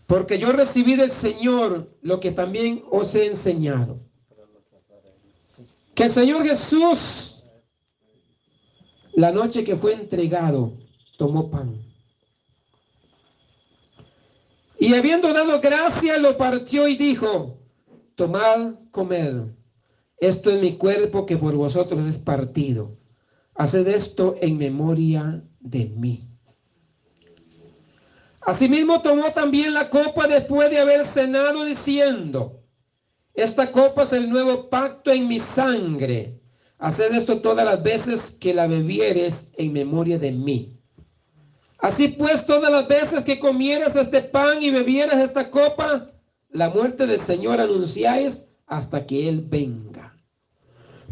Porque yo recibí del Señor lo que también os he enseñado. Que el Señor Jesús, la noche que fue entregado, tomó pan. Y habiendo dado gracia, lo partió y dijo: tomad, comed. Esto es mi cuerpo que por vosotros es partido. Haced esto en memoria de mí. Asimismo tomó también la copa después de haber cenado, diciendo: esta copa es el nuevo pacto en mi sangre. Haced esto todas las veces que la bebieres en memoria de mí. Así pues, todas las veces que comieras este pan y bebieras esta copa, la muerte del Señor anunciáis hasta que Él venga.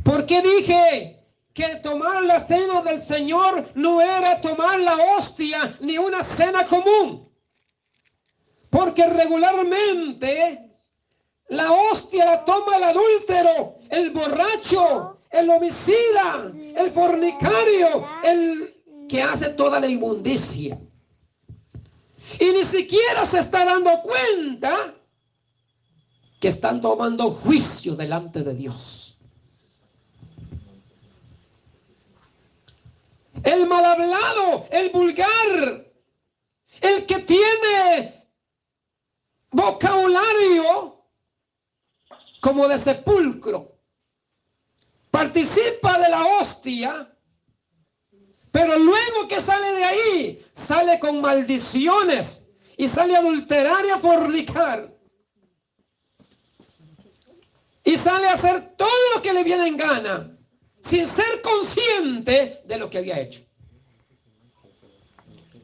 ¿Por qué dije que tomar la cena del Señor no era tomar la hostia ni una cena común? Porque regularmente la hostia la toma el adúltero, el borracho, el homicida, el fornicario, el que hace toda la inmundicia. Y ni siquiera se está dando cuenta que están tomando juicio delante de Dios. El mal hablado, el vulgar, el que tiene vocabulario como de sepulcro, participa de la hostia, pero luego que sale de ahí, sale con maldiciones y sale a adulterar y a fornicar. Y sale a hacer todo lo que le viene en gana, sin ser consciente de lo que había hecho.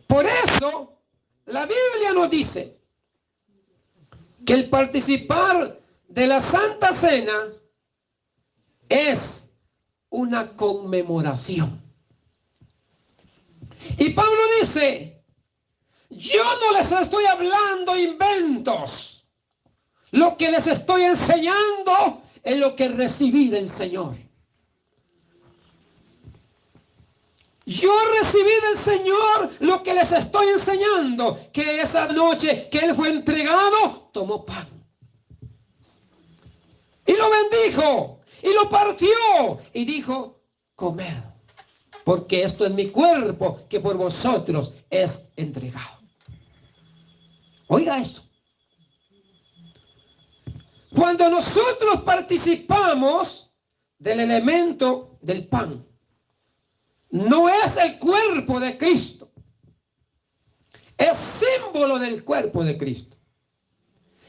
Por eso, la Biblia nos dice que el participar de la Santa Cena es una conmemoración. Y Pablo dice: yo no les estoy hablando inventos. Lo que les estoy enseñando es lo que recibí del Señor. Yo recibí del Señor lo que les estoy enseñando, que esa noche que Él fue entregado, tomó pan. Y lo bendijo, y lo partió, y dijo: comed, porque esto es mi cuerpo que por vosotros es entregado. Oiga eso. Cuando nosotros participamos del elemento del pan, no es el cuerpo de Cristo, es símbolo del cuerpo de Cristo.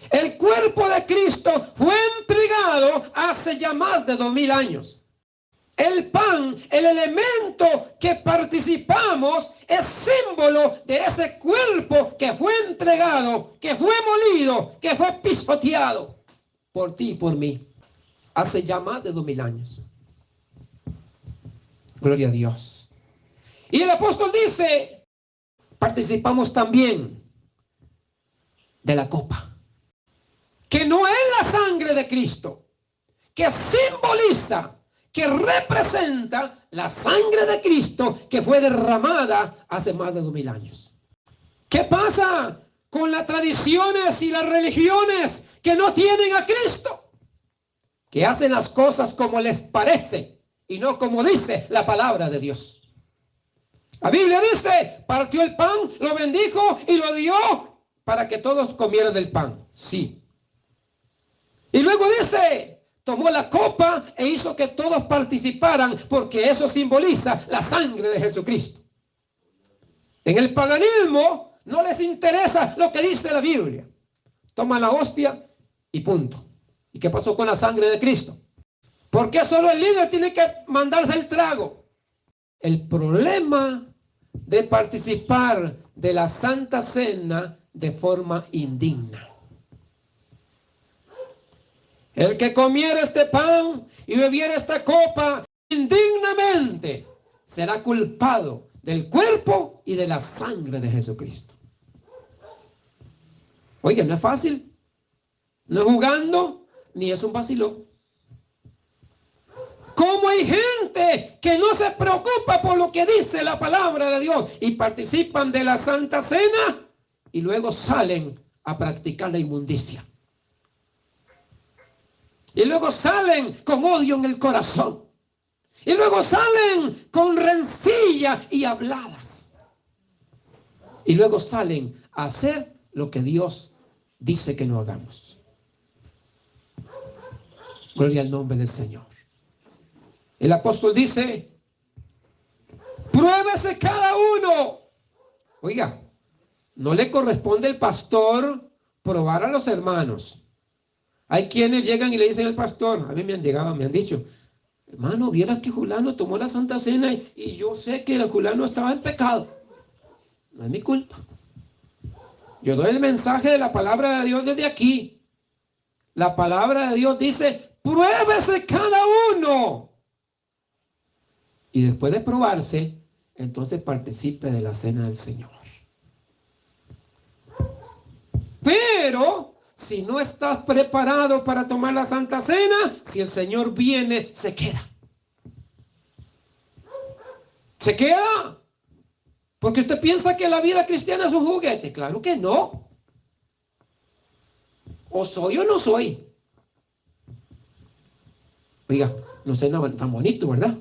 El cuerpo de Cristo fue entregado hace ya más de 2000 años. El pan, el elemento que participamos, es símbolo de ese cuerpo que fue entregado, que fue molido, que fue pisoteado por ti y por mí hace ya más de 2000 años. Gloria a Dios. Y el apóstol dice: participamos también de la copa, que no es la sangre de Cristo, que simboliza, que representa la sangre de Cristo que fue derramada hace más de 2000 años. ¿Qué pasa con las tradiciones y las religiones que no tienen a Cristo? Que hacen las cosas como les parece y no como dice la palabra de Dios. La Biblia dice: partió el pan, lo bendijo y lo dio para que todos comieran del pan. Sí. Y luego dice: tomó la copa e hizo que todos participaran, porque eso simboliza la sangre de Jesucristo. En el paganismo no les interesa lo que dice la Biblia. Toman la hostia y punto. ¿Y qué pasó con la sangre de Cristo? ¿Por qué solo el líder tiene que mandarse el trago? El problema de participar de la Santa Cena de forma indigna. El que comiera este pan y bebiera esta copa indignamente será culpado del cuerpo y de la sangre de Jesucristo. Oiga, no es fácil. No es jugando, ni es un vacilón. ¿Cómo hay gente que no se preocupa por lo que dice la palabra de Dios y participan de la Santa Cena y luego salen a practicar la inmundicia. Y luego salen con odio en el corazón. Y luego salen con rencilla y habladas. Y luego salen a hacer lo que Dios dice que no hagamos. Gloria al nombre del Señor. El apóstol dice, pruébese cada uno. Oiga, no le corresponde al pastor probar a los hermanos. Hay quienes llegan y le dicen al pastor, a mí me han llegado, me han dicho, hermano, viera que Julano tomó la Santa Cena y yo sé que el Julano estaba en pecado. No es mi culpa. Yo doy el mensaje de la palabra de Dios desde aquí. La palabra de Dios dice, pruébese cada uno. Y después de probarse, entonces participe de la cena del Señor. Pero si no estás preparado para tomar la Santa Cena, si el Señor viene, se queda. Se queda. Porque usted piensa que la vida cristiana es un juguete. Claro que no. O soy o no soy. Oiga, no suena tan bonito, ¿verdad?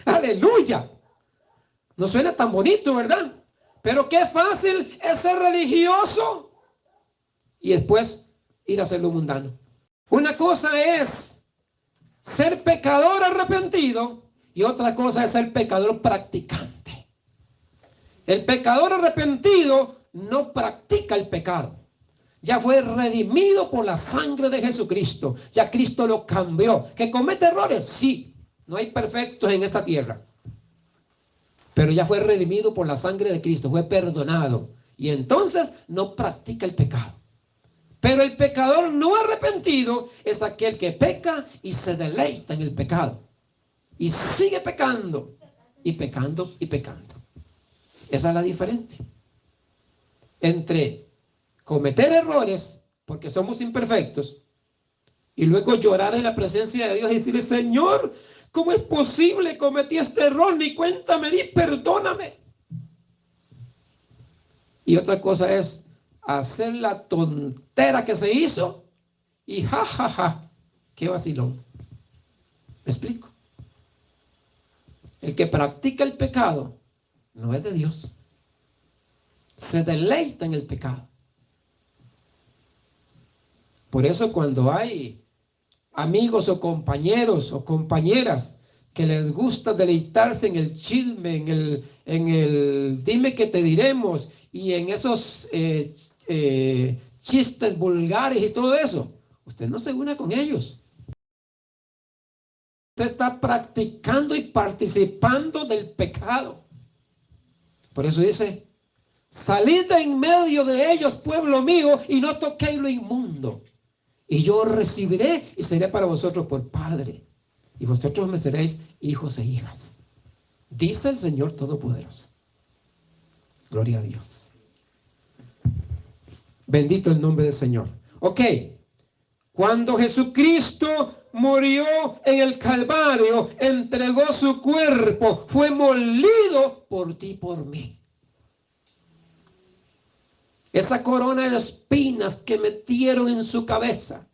Aleluya. No suena tan bonito, ¿verdad? Pero qué fácil es ser religioso y después ir a hacer lo mundano. Una cosa es ser pecador arrepentido y otra cosa es ser pecador practicante. El pecador arrepentido no practica el pecado. Ya fue redimido por la sangre de Jesucristo. Ya Cristo lo cambió. ¿Que comete errores? Sí. No hay perfectos en esta tierra. Pero ya fue redimido por la sangre de Cristo. Fue perdonado. Y entonces no practica el pecado. Pero el pecador no arrepentido es aquel que peca y se deleita en el pecado. Y sigue pecando. Y pecando y pecando. Esa es la diferencia. Entre cometer errores, porque somos imperfectos, y luego llorar en la presencia de Dios y decirle, Señor, ¿cómo es posible? Cometí este error, ni cuenta me di, perdóname. Y otra cosa es hacer la tontera que se hizo y qué vacilón. ¿Me explico? El que practica el pecado no es de Dios. Se deleita en el pecado. Por eso cuando hay amigos o compañeros o compañeras que les gusta deleitarse en el chisme, en el dime que te diremos y en esos chistes vulgares y todo eso, usted no se una con ellos. Usted está practicando y participando del pecado. Por eso dice, salid de en medio de ellos, pueblo mío, y no toquéis lo inmundo. Y yo os recibiré y seré para vosotros por Padre. Y vosotros me seréis hijos e hijas. Dice el Señor Todopoderoso. Gloria a Dios. Bendito el nombre del Señor. Ok. Cuando Jesucristo murió en el Calvario, entregó su cuerpo, fue molido por ti y por mí. Esa corona de espinas que metieron en su cabeza.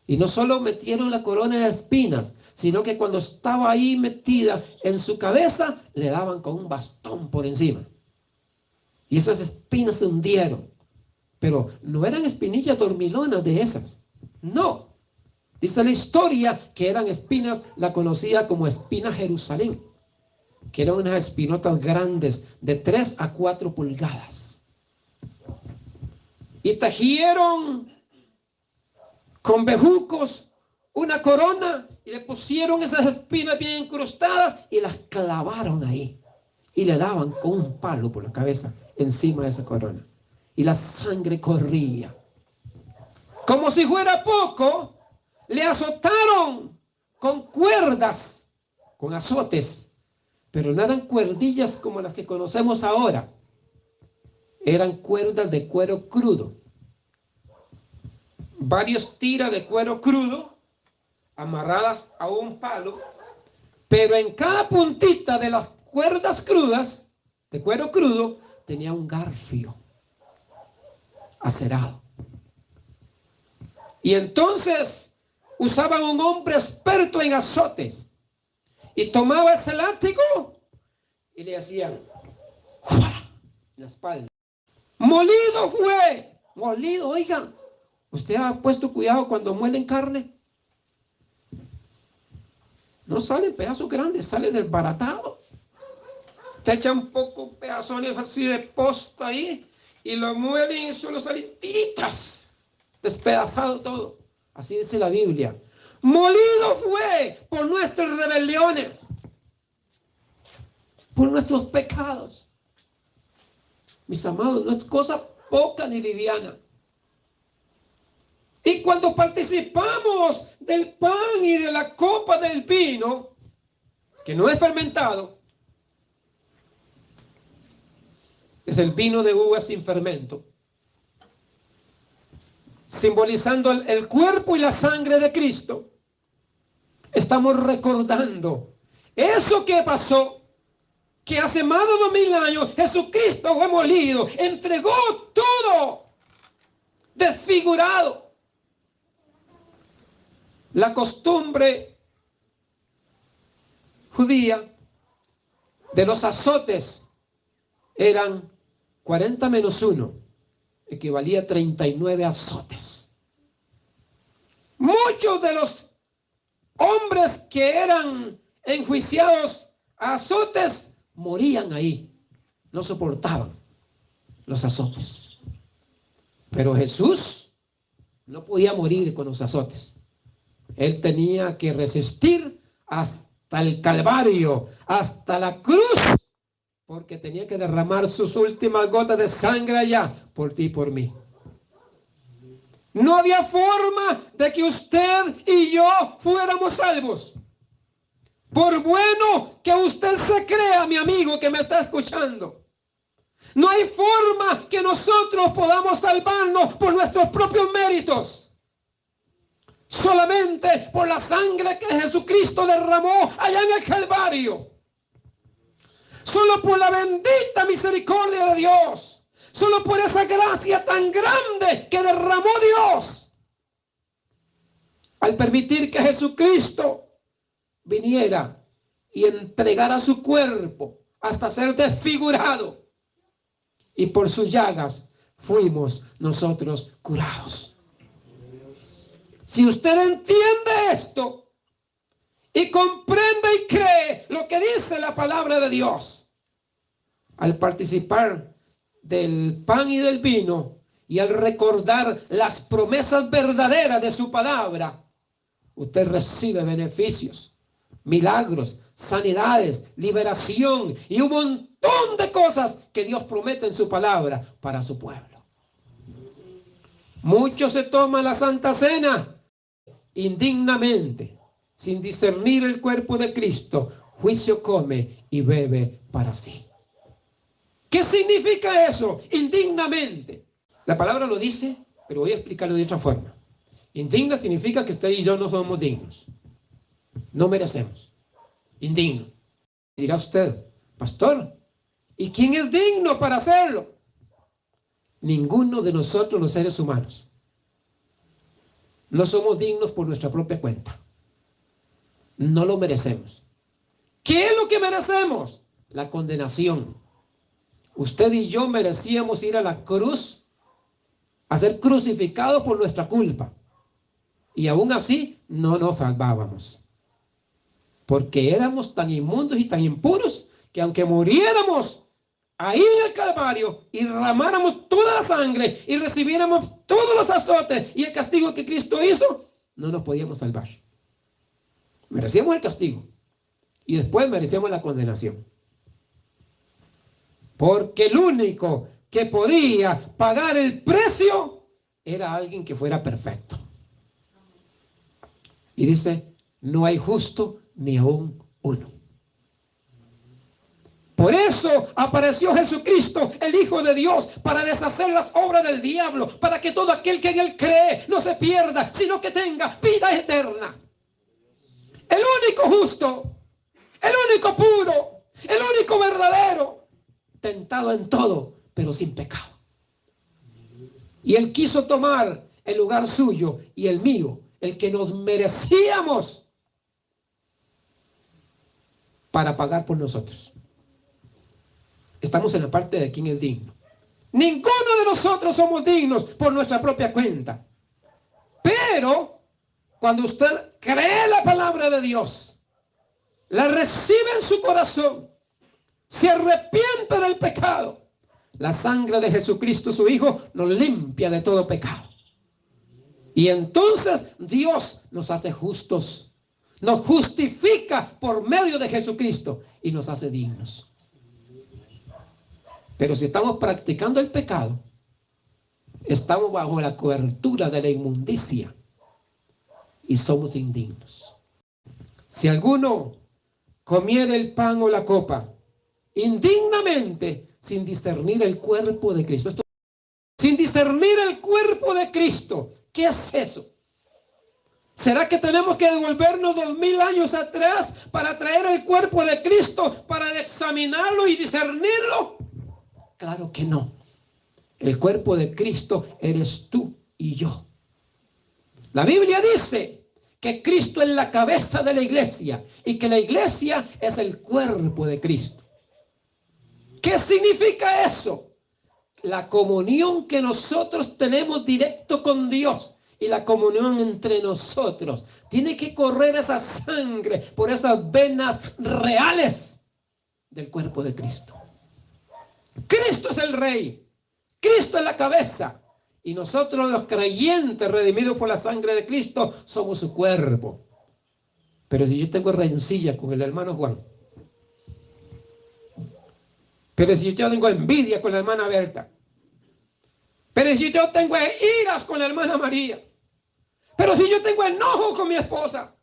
Y no solo metieron la corona de espinas, sino que cuando estaba ahí metida en su cabeza, le daban con un bastón por encima. Y esas espinas se hundieron. Pero no eran espinillas dormilonas de esas. No. Dice la historia que eran espinas, la conocía como espina Jerusalén. Que eran unas espinotas grandes de 3 a 4 pulgadas. Y tejieron con bejucos una corona y le pusieron esas espinas bien incrustadas y las clavaron ahí y le daban con un palo por la cabeza encima de esa corona y la sangre corría. Como si fuera poco, le azotaron con cuerdas, con azotes, pero no eran cuerdillas como las que conocemos ahora. Eran cuerdas de cuero crudo. Varios tiras de cuero crudo amarradas a un palo, pero en cada puntita de las cuerdas crudas de cuero crudo tenía un garfio. acerado. Y entonces usaban un hombre experto en azotes y tomaba ese látigo y le hacían ¡fuera! En la espalda. Molido fue, molido. Oigan, ¿usted ha puesto cuidado cuando muelen carne? No salen pedazos grandes, sale desbaratado. Te echan poco pedazones así de posta ahí y lo muelen y solo salen tiritas, despedazado todo. Así dice la Biblia. Molido fue por nuestras rebeliones, por nuestros pecados. Mis amados, no es cosa poca ni liviana. Y cuando participamos del pan y de la copa del vino, que no es fermentado, es el vino de uvas sin fermento, simbolizando el cuerpo y la sangre de Cristo, estamos recordando eso que pasó, que hace más de 2000 años Jesucristo fue molido, entregó todo, desfigurado. La costumbre judía de los azotes eran 40 menos 1, equivalía a 39 azotes. Muchos de los hombres que eran enjuiciados a azotes morían ahí, no soportaban los azotes. Pero Jesús no podía morir con los azotes. Él tenía que resistir hasta el Calvario, hasta la cruz, porque tenía que derramar sus últimas gotas de sangre allá por ti y por mí. No había forma de que usted y yo fuéramos salvos. Por bueno que usted se crea, mi amigo que me está escuchando, no hay forma que nosotros podamos salvarnos por nuestros propios méritos. Solamente por la sangre que Jesucristo derramó allá en el Calvario. Solo por la bendita misericordia de Dios. Solo por esa gracia tan grande que derramó Dios. Al permitir que Jesucristo viniera y entregara su cuerpo hasta ser desfigurado. Y por sus llagas fuimos nosotros curados. Si usted entiende esto y comprende y cree lo que dice la palabra de Dios, al participar del pan y del vino y al recordar las promesas verdaderas de su palabra, usted recibe beneficios, milagros, sanidades, liberación y un montón de cosas que Dios promete en su palabra para su pueblo. Muchos se toman la Santa Cena indignamente, sin discernir el cuerpo de Cristo, juicio come y bebe para sí. ¿Qué significa eso? Indignamente. La palabra lo dice, pero voy a explicarlo de otra forma. Indigna significa que usted y yo no somos dignos. No merecemos. Indigno. Dirá usted, pastor, ¿y quién es digno para hacerlo? Ninguno de nosotros los seres humanos. No somos dignos por nuestra propia cuenta. No lo merecemos. ¿Qué es lo que merecemos? La condenación. Usted y yo merecíamos ir a la cruz a ser crucificados por nuestra culpa. Y aún así no nos salvábamos. Porque éramos tan inmundos y tan impuros que aunque muriéramos ahí en el Calvario y derramáramos toda la sangre y recibiéramos todos los azotes y el castigo que Cristo hizo, no nos podíamos salvar. Merecíamos el castigo y después merecíamos la condenación. Porque el único que podía pagar el precio era alguien que fuera perfecto. Y dice, no hay justo ni aún uno. Por eso apareció Jesucristo, el Hijo de Dios, para deshacer las obras del diablo, para que todo aquel que en él cree no se pierda, sino que tenga vida eterna. El único justo, el único puro, el único verdadero, tentado en todo, pero sin pecado. Y Él quiso tomar el lugar suyo y el mío, el que nos merecíamos, para pagar por nosotros. Estamos en la parte de quién es digno. Ninguno de nosotros somos dignos por nuestra propia cuenta. Pero cuando usted cree la palabra de Dios, la recibe en su corazón, se arrepiente del pecado, la sangre de Jesucristo, su Hijo, nos limpia de todo pecado. Y entonces Dios nos hace justos, nos justifica por medio de Jesucristo y nos hace dignos. Pero si estamos practicando el pecado, estamos bajo la cobertura de la inmundicia y somos indignos. Si alguno comiera el pan o la copa indignamente, sin discernir el cuerpo de Cristo. Sin discernir el cuerpo de Cristo. ¿Qué es eso? ¿Será que tenemos que devolvernos 2000 años atrás para traer el cuerpo de Cristo, para examinarlo y discernirlo? Claro que no. El cuerpo de Cristo eres tú y yo. La Biblia dice que Cristo es la cabeza de la iglesia y que la iglesia es el cuerpo de Cristo. ¿Qué significa eso? La comunión que nosotros tenemos directo con Dios y la comunión entre nosotros. Tiene que correr esa sangre por esas venas reales del cuerpo de Cristo. Cristo es el Rey. Cristo es la cabeza. Y nosotros los creyentes redimidos por la sangre de Cristo somos su cuerpo. Pero si yo tengo rencilla con el hermano Juan, pero si yo tengo envidia con la hermana Berta, pero si yo tengo iras con la hermana María, pero si yo tengo enojo con mi esposa,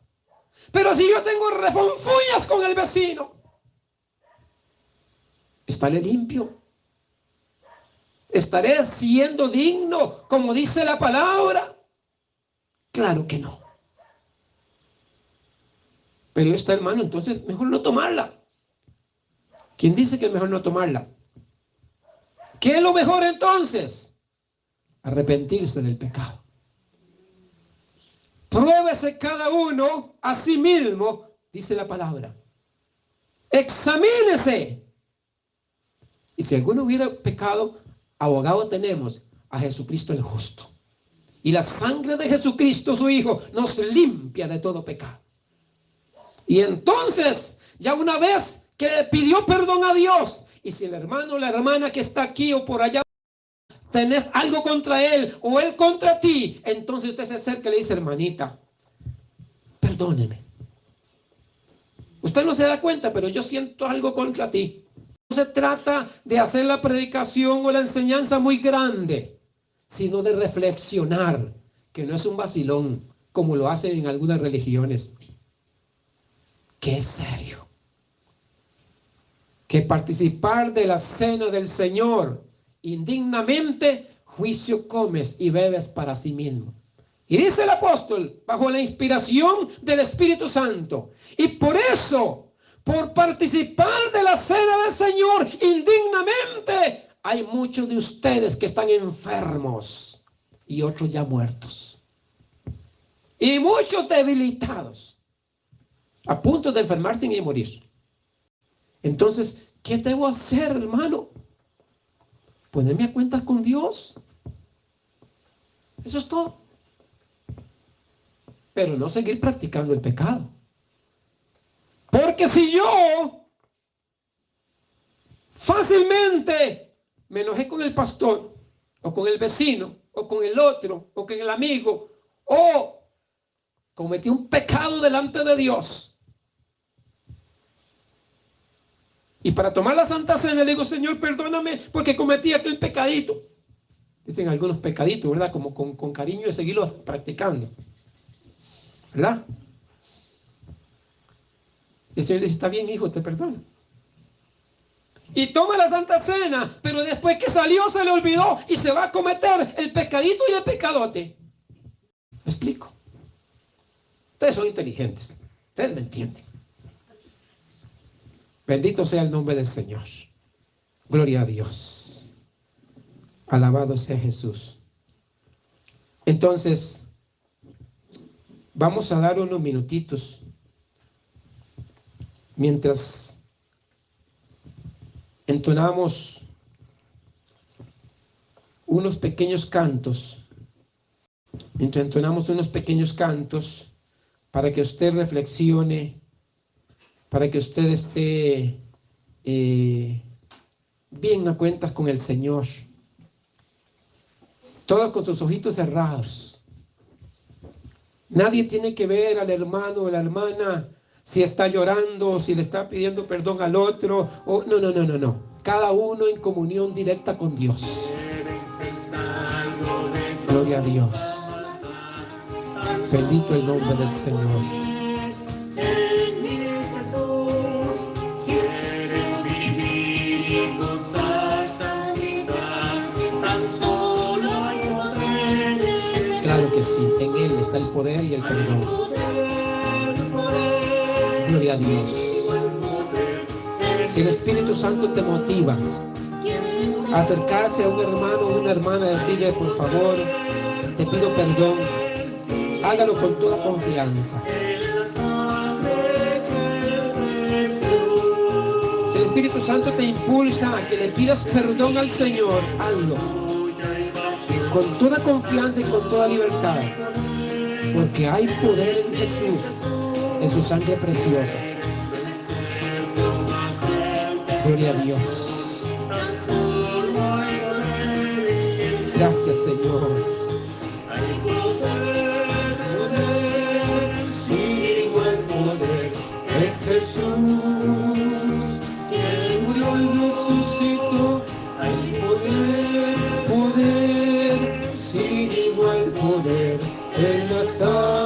pero si yo tengo refonfullas con el vecino, ¿estaré limpio? ¿Estaré siendo digno como dice la palabra? Claro que no. Pero esta, hermano, entonces mejor no tomarla. ¿Quién dice que es mejor no tomarla? ¿Qué es lo mejor entonces? Arrepentirse del pecado. Pruébese cada uno a sí mismo, dice la palabra. Examínese. Y si alguno hubiera pecado, abogado tenemos a Jesucristo el justo. Y la sangre de Jesucristo, su Hijo, nos limpia de todo pecado. Y entonces, ya una vez que le pidió perdón a Dios, y si el hermano o la hermana que está aquí o por allá tenés algo contra él o él contra ti, entonces usted se acerca y le dice: hermanita, perdóneme. Usted no se da cuenta, pero yo siento algo contra ti. No se trata de hacer la predicación o la enseñanza muy grande, sino de reflexionar, que no es un vacilón como lo hacen en algunas religiones. Que es serio. Que participar de la cena del Señor indignamente, juicio comes y bebes para sí mismo. Y dice el apóstol, bajo la inspiración del Espíritu Santo, y por eso, por participar de la cena del Señor indignamente, hay muchos de ustedes que están enfermos y otros ya muertos, y muchos debilitados, a punto de enfermarse y morir. Entonces, ¿qué debo hacer, hermano? Ponerme a cuentas con Dios. Eso es todo. Pero no seguir practicando el pecado. Porque si yo fácilmente me enojé con el pastor, o con el vecino, o con el otro, o con el amigo, o cometí un pecado delante de Dios, y para tomar la Santa Cena le digo: Señor, perdóname porque cometí aquel pecadito. Dicen algunos pecaditos, ¿verdad? Como con cariño de seguirlos practicando, ¿verdad? Y el Señor dice: está bien, hijo, te perdono. Y toma la Santa Cena, pero después que salió se le olvidó y se va a cometer el pecadito y el pecadote. ¿Me explico? Ustedes son inteligentes, ustedes me entienden. Bendito sea el nombre del Señor. Gloria a Dios. Alabado sea Jesús. Entonces, vamos a dar unos minutitos mientras entonamos unos pequeños cantos, para que usted reflexione, para que usted esté bien a cuentas con el Señor. Todos con sus ojitos cerrados. Nadie tiene que ver al hermano o la hermana si está llorando o si le está pidiendo perdón al otro. No. Cada uno en comunión directa con Dios. Gloria a Dios. Bendito el nombre del Señor. Claro que sí, en Él está el poder y el perdón. Gloria a Dios. Si el Espíritu Santo te motiva a acercarse a un hermano o una hermana, decirle, por favor, te pido perdón, hágalo con toda confianza. Si el Espíritu Santo te impulsa a que le pidas perdón al Señor, hazlo con toda confianza y con toda libertad, porque hay poder en Jesús, en su sangre preciosa. Gloria a Dios. Gracias, Señor. Sin igual poder en Jesús, que murió y resucitó. Hay poder, sin igual poder en la sangre